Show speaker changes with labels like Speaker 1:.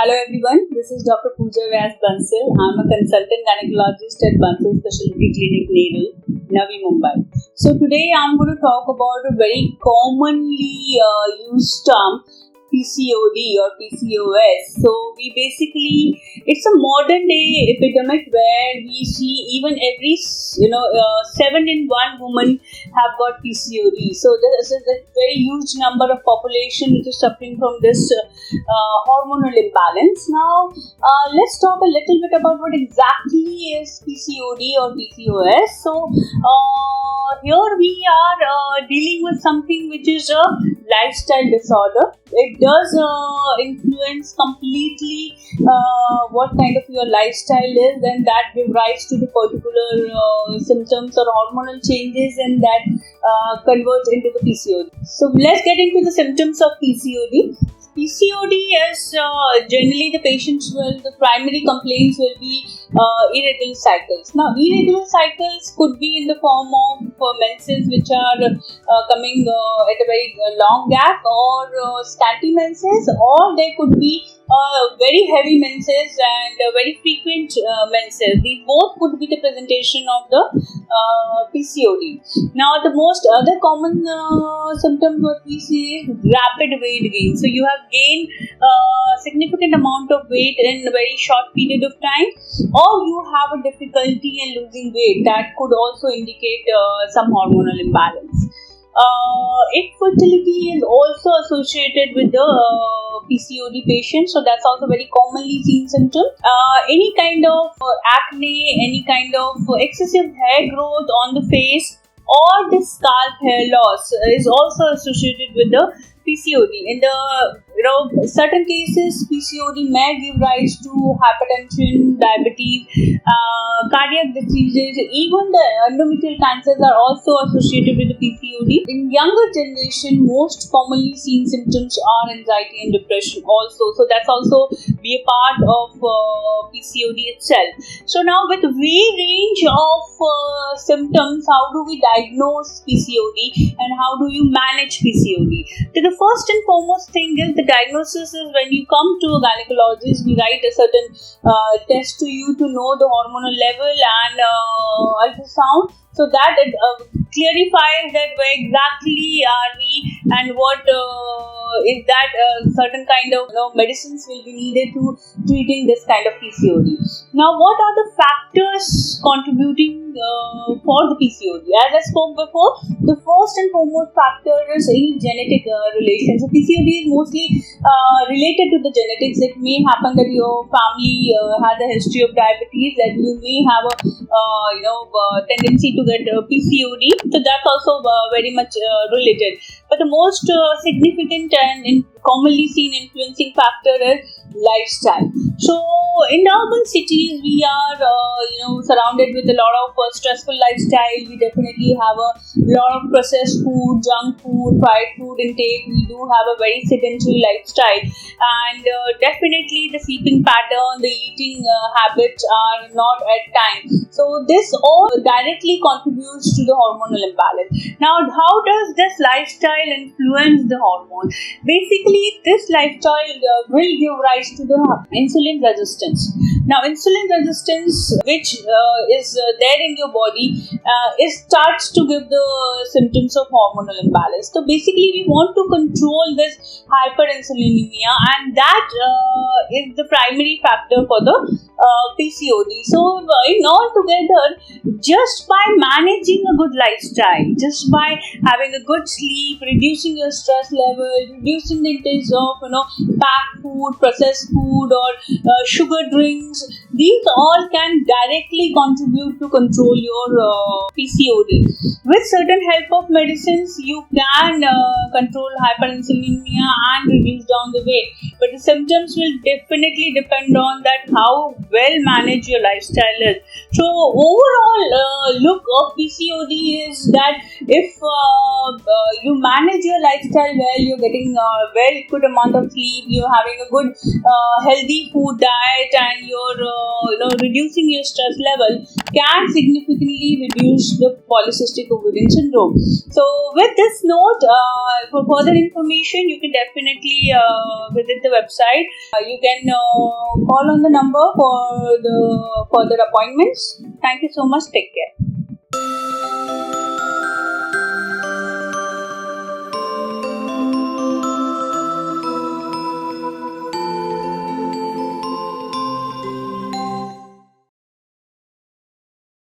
Speaker 1: Hello everyone, this is Dr. Pooja Bansal. I'm a consultant gynecologist at Bansal Specialty Clinic, Nerul, Navi, Mumbai. So today I'm going to talk about a very commonly used term, PCOD or PCOS. So it's a modern day epidemic where we see even every 7 in 1 woman have got PCOD. So this is a very huge number of population which is suffering from this hormonal imbalance. Now let's talk a little bit about what exactly is PCOD or PCOS. So here we are dealing with something which is a lifestyle disorder. It does influence completely what kind of your lifestyle is, and that gives rise to the particular symptoms or hormonal changes, and that converts into the PCOD. So let's get into the symptoms of PCOD. PCOD is generally the primary complaints will be irregular cycles. Now, irregular cycles could be in the form of menses which are coming at a very long gap, or scanty menses, or they could be very heavy menses and very frequent menses. These both could be the presentation of the PCOD. Now, the most other common symptoms what we see is rapid weight gain. So you have gained significant amount of weight in a very short period of time, or you have a difficulty in losing weight. That could also indicate some hormonal imbalance. Infertility is also associated with the PCOD patient, so that's also very commonly seen symptom. Any kind of acne, any kind of excessive hair growth on the face, or the scalp hair loss is also associated with the PCOD. In the certain cases, PCOD may give rise to hypertension, diabetes, cardiac diseases. Even the endometrial cancers are also associated with the PCOD. In younger generation, most commonly seen symptoms are anxiety and depression also. So that's also be a part of PCOD itself. So now, with a wide range of symptoms, how do we diagnose PCOD and how do you manage PCOD? So the first and foremost thing is the diagnosis is when you come to a gynecologist, we write a certain test to you to know the hormonal level and ultrasound, so that it clarifies that where exactly are we and what is that certain kind of medicines will be needed to treating this kind of PCOD. Now, what are the factors contributing for the PCOD? As I spoke before, the first and foremost factor is any genetic relation. So PCOD is mostly related to the genetics. It may happen that your family has a history of diabetes, that you may have a tendency to get PCOD. So that's also very much related. But the most significant and commonly seen influencing factor is lifestyle. So in urban cities, we are surrounded with a lot of stressful lifestyle. We definitely have a lot of processed food, junk food, fried food intake. We do have a very sedentary lifestyle, and definitely the sleeping pattern, the eating habits are not at time. So this all directly contributes to the hormonal imbalance. Now, how does this lifestyle influence the hormone? Basically, this lifestyle will give rise to the insulin resistance. Now, insulin resistance, which is there in your body, it starts to give the symptoms of hormonal imbalance. So basically, we want to control this hyperinsulinemia, and that is the primary factor for the PCOD. So in all together, just by managing a good lifestyle, just by having a good sleep, reducing your stress level, reducing the intake of packed food, processed food, or sugar drinks, these all can directly contribute to control your PCOD. With certain help of medicines, you can control hyperinsulinemia and reduce down the weight. But the symptoms will definitely depend on that how well managed your lifestyle is. So overall look of PCOD is that if you manage your lifestyle well, you're getting a very good amount of sleep, you're having a good healthy food diet, and you're reducing your stress level can significantly reduce the polycystic ovarian syndrome. So with this note, for further information, you can definitely visit the website. You can call on the number for the further appointments. Thank you so much. Take care.